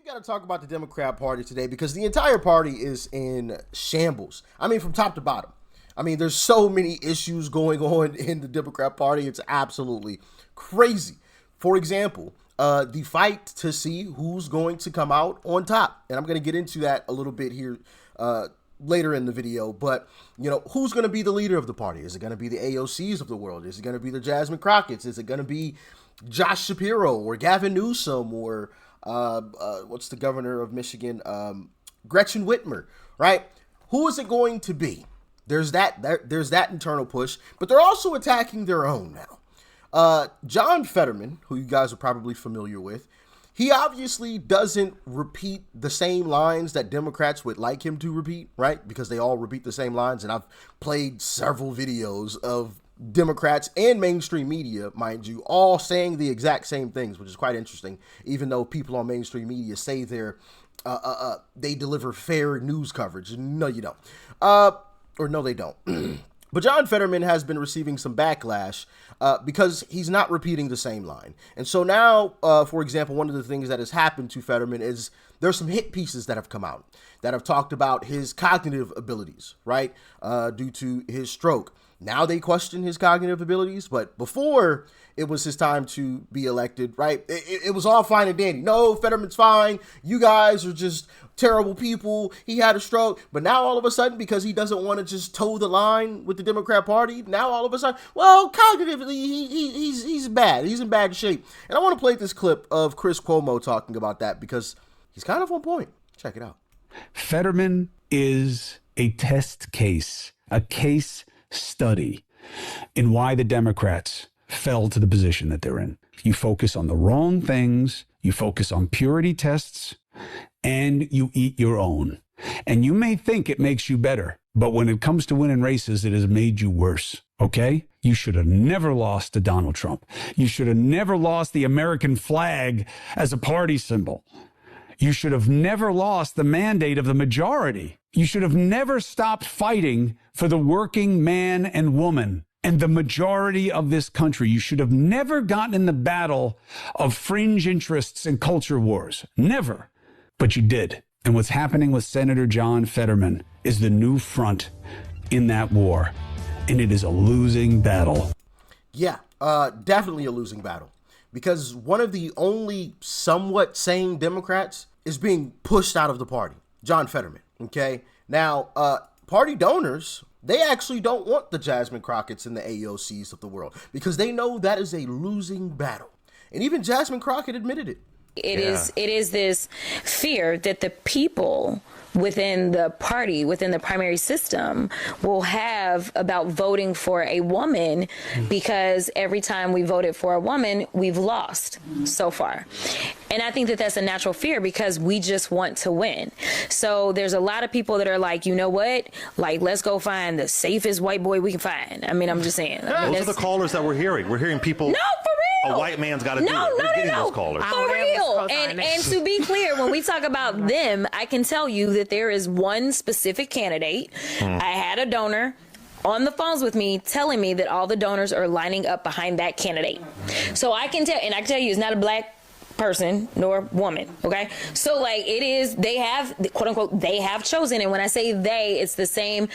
we've got to talk about the Democrat Party today because the entire party is in shambles. I mean, from top to bottom. I mean, there's so many issues going on in the Democrat Party. It's absolutely crazy. For example, the fight to see who's going to come out on top. And I'm going to get into that a little bit here later in the video. But, you know, who's going to be the leader of the party? Is it going to be the AOCs of the world? Is it going to be the Jasmine Crockett's? Is it going to be Josh Shapiro or Gavin Newsom or what's the governor of Michigan? Gretchen Whitmer, right? Who is it going to be? There's that internal push, but they're also attacking their own now. John Fetterman, who you guys are probably familiar with, he obviously doesn't repeat the same lines that Democrats would like him to repeat, right? Because they all repeat the same lines, and I've played several videos of Democrats and mainstream media, mind you, all saying the exact same things, which is quite interesting, even though people on mainstream media say they deliver fair news coverage. No, you don't. Or no, they don't. But John Fetterman has been receiving some backlash because he's not repeating the same line. And so now, for example, one of the things that has happened to Fetterman is there's some hit pieces that have come out that have talked about his cognitive abilities, right, due to his stroke. Now they question his cognitive abilities, but before it was his time to be elected, right? It was all fine and dandy. No, Fetterman's fine. You guys are just terrible people. He had a stroke. But now all of a sudden, because he doesn't want to just toe the line with the Democrat Party, now all of a sudden, well, cognitively, he's bad. He's in bad shape. And I want to play this clip of Chris Cuomo talking about that because he's kind of on point. Check it out. Fetterman is a test case, a case study in why the Democrats fell to the position that they're in. You focus on the wrong things, you focus on purity tests, and you eat your own. And you may think it makes you better, but when it comes to winning races, it has made you worse, okay? You should have never lost to Donald Trump. You should have never lost the American flag as a party symbol. You should have never lost the mandate of the majority. You should have never stopped fighting for the working man and woman and the majority of this country. You should have never gotten in the battle of fringe interests and culture wars. Never. But you did. And what's happening with Senator John Fetterman is the new front in that war. And it is a losing battle. Yeah, definitely a losing battle. Because one of the only somewhat sane Democrats is being pushed out of the party, John Fetterman, okay? Now, party donors, they actually don't want the Jasmine Crockett's and the AOCs of the world because they know that is a losing battle. And even Jasmine Crockett admitted it. It is this fear that the people within the party, within the primary system, will have about voting for a woman because every time we voted for a woman, we've lost so far. And I think that that's a natural fear because we just want to win. So there's a lot of people that are like, you know what? Like, let's go find the safest white boy we can find. I mean, I'm just saying. Those are the callers that we're hearing. We're hearing people. No, for real. A white man's got to do it. We're getting those callers. For real. And to be clear, when we talk about them, I can tell you that there is one specific candidate. I had a donor on the phones with me telling me that all the donors are lining up behind that candidate. So I can tell, and I can tell you it's not a black person nor woman, okay? So like it is, they have, quote unquote, they have chosen, and when I say they, it's the same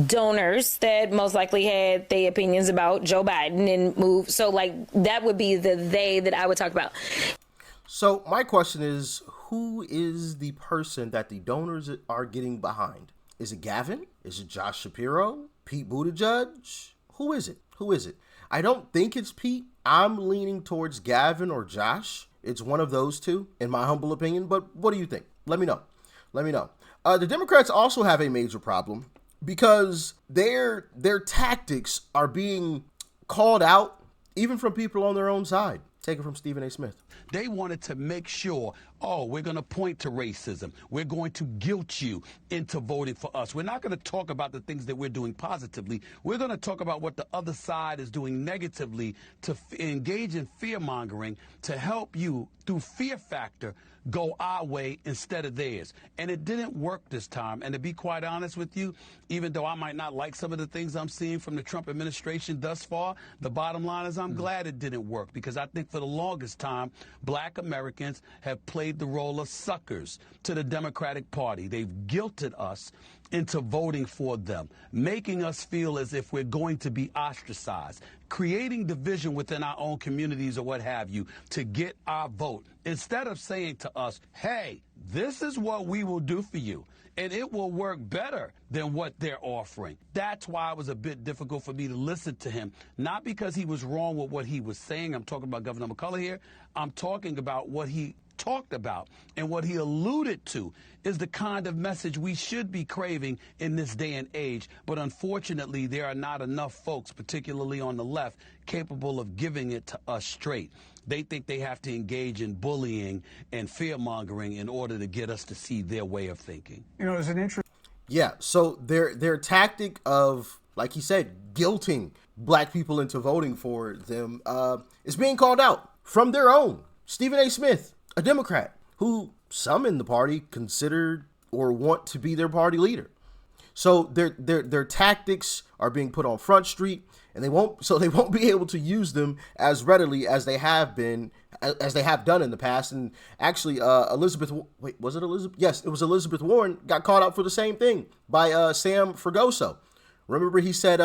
donors that most likely had their opinions about Joe Biden and move. So like that would be the they that I would talk about. So my question is, who is the person that the donors are getting behind? Is it Gavin? Is it Josh Shapiro? Pete Buttigieg? Who is it? Who is it? I don't think it's Pete. I'm leaning towards Gavin or Josh. It's one of those two, in my humble opinion. But what do you think? Let me know. Let me know. The Democrats also have a major problem because their tactics are being called out even from people on their own side. Take it from Stephen A. Smith. They wanted to make sure, we're going to point to racism. We're going to guilt you into voting for us. We're not going to talk about the things that we're doing positively. We're going to talk about what the other side is doing negatively to engage in fear-mongering to help you through fear factor go our way instead of theirs. And it didn't work this time. And to be quite honest with you, even though I might not like some of the things I'm seeing from the Trump administration thus far, the bottom line is I'm glad it didn't work because I think for the longest time, black Americans have played played the role of suckers to the Democratic Party. They've guilted us into voting for them, making us feel as if we're going to be ostracized, creating division within our own communities or what have you to get our vote, instead of saying to us, hey, this is what we will do for you, and it will work better than what they're offering. That's why it was a bit difficult for me to listen to him, not because he was wrong with what he was saying. I'm talking about Governor McCullough here. I'm talking about what he talked about, and what he alluded to is the kind of message we should be craving in this day and age. But unfortunately, there are not enough folks, particularly on the left, capable of giving it to us straight. They think they have to engage in bullying and fear-mongering in order to get us to see their way of thinking. You know, it's an interesting. Yeah, so their tactic of, like he said, guilting black people into voting for them is being called out from their own. Stephen A. Smith, a Democrat who some in the party considered or want to be their party leader. So their tactics are being put on Front Street, and they won't be able to use them as readily as they have done in the past. And actually, Elizabeth Warren got called out for the same thing by Sam Fragoso. Remember, he said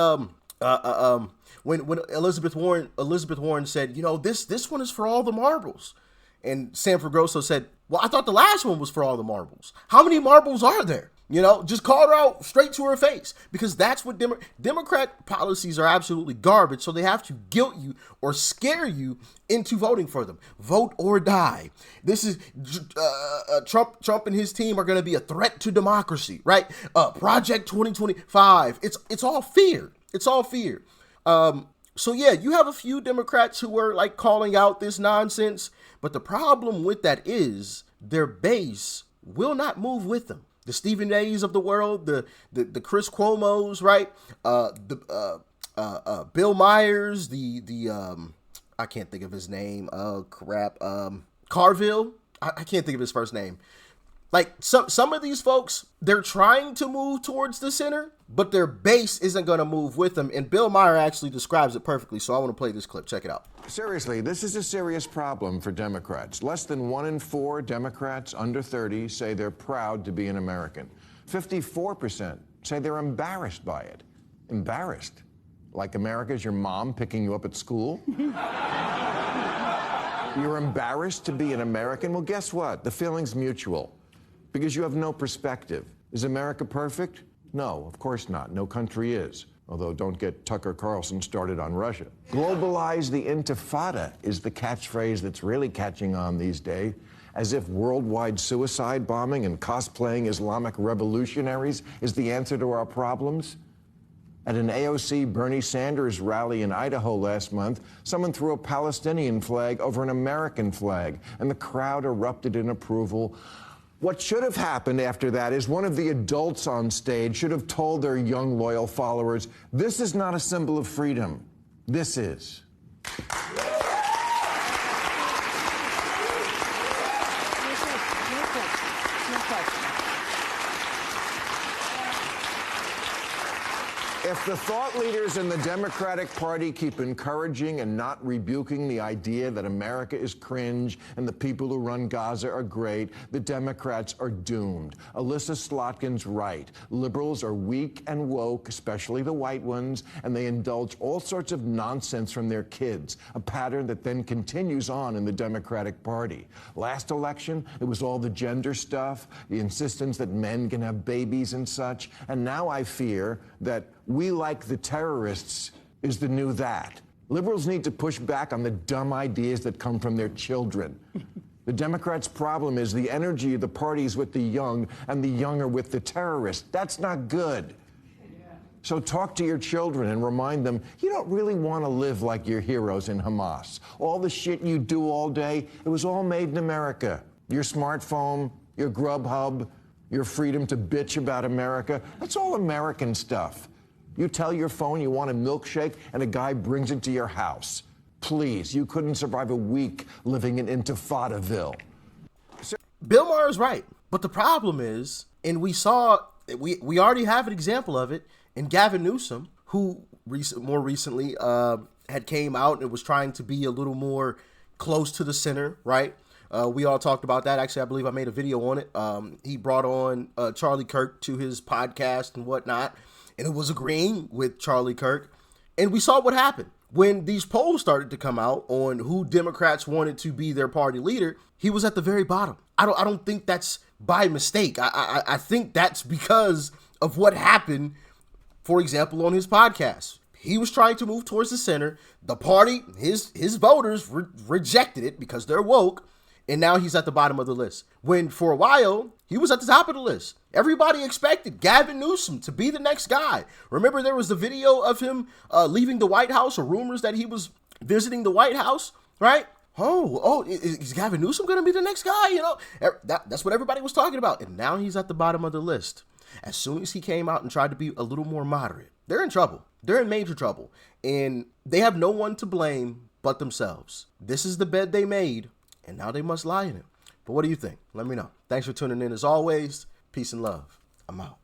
when Elizabeth Warren said, you know, this one is for all the marbles. And Sam Fragoso said, well, I thought the last one was for all the marbles. How many marbles are there? You know, just call her out straight to her face, because that's what Democrat policies are absolutely garbage. So they have to guilt you or scare you into voting for them. Vote or die. This is Trump and his team are going to be a threat to democracy, right? Project 2025. It's all fear. It's all fear. So yeah, you have a few Democrats who are like calling out this nonsense, but the problem with that is their base will not move with them. The Stephen A's of the world, the Chris Cuomo's, right? Bill Myers, I can't think of his name. Oh crap. Carville. I can't think of his first name. Like some of these folks, they're trying to move towards the center, but their base isn't going to move with them. And Bill Maher actually describes it perfectly. So I want to play this clip. Check it out. Seriously, this is a serious problem for Democrats. Less than 1 in 4 Democrats under 30 say they're proud to be an American. 54% say they're embarrassed by it. Embarrassed? Like America's your mom picking you up at school? You're embarrassed to be an American? Well, guess what? The feeling's mutual. Because you have no perspective. Is America perfect? No, of course not. No country is. Although don't get Tucker Carlson started on Russia. Globalize the intifada is the catchphrase that's really catching on these days, as if worldwide suicide bombing and cosplaying Islamic revolutionaries is the answer to our problems. At an AOC Bernie Sanders rally in Idaho last month, someone threw a Palestinian flag over an American flag, and the crowd erupted in approval. What should have happened after that is one of the adults on stage should have told their young, loyal followers, this is not a symbol of freedom. This is. If the thought leaders in the Democratic Party keep encouraging and not rebuking the idea that America is cringe and the people who run Gaza are great, the Democrats are doomed. Alyssa Slotkin's right. Liberals are weak and woke, especially the white ones, and they indulge all sorts of nonsense from their kids, a pattern that then continues on in the Democratic Party. Last election, it was all the gender stuff, the insistence that men can have babies and such, and now I fear that we like the terrorists is the new that. Liberals need to push back on the dumb ideas that come from their children. The Democrats' problem is the energy of the parties with the young and the young are with the terrorists. That's not good. So talk to your children and remind them, you don't really want to live like your heroes in Hamas. All the shit you do all day, it was all made in America. Your smartphone, your Grubhub, your freedom to bitch about America, that's all American stuff. You tell your phone you want a milkshake, and a guy brings it to your house. Please, you couldn't survive a week living in Intifadaville. Bill Maher is right, but the problem is, and we already have an example of it in Gavin Newsom, who more recently had came out and was trying to be a little more close to the center, right? We all talked about that. Actually, I believe I made a video on it. He brought on Charlie Kirk to his podcast and whatnot, and it was agreeing with Charlie Kirk. And we saw what happened. When these polls started to come out on who Democrats wanted to be their party leader, he was at the very bottom. I don't think that's by mistake. I think that's because of what happened, for example, on his podcast. He was trying to move towards the center. The party, his voters rejected it because they're woke. And now he's at the bottom of the list. When for a while, he was at the top of the list. Everybody expected Gavin Newsom to be the next guy. Remember, there was the video of him leaving the White House, or rumors that he was visiting the White House, right? Oh, is Gavin Newsom going to be the next guy? You know, that's what everybody was talking about. And now he's at the bottom of the list. As soon as he came out and tried to be a little more moderate, they're in trouble. They're in major trouble. And they have no one to blame but themselves. This is the bed they made, and now they must lie in it. But what do you think? Let me know. Thanks for tuning in as always. Peace and love. I'm out.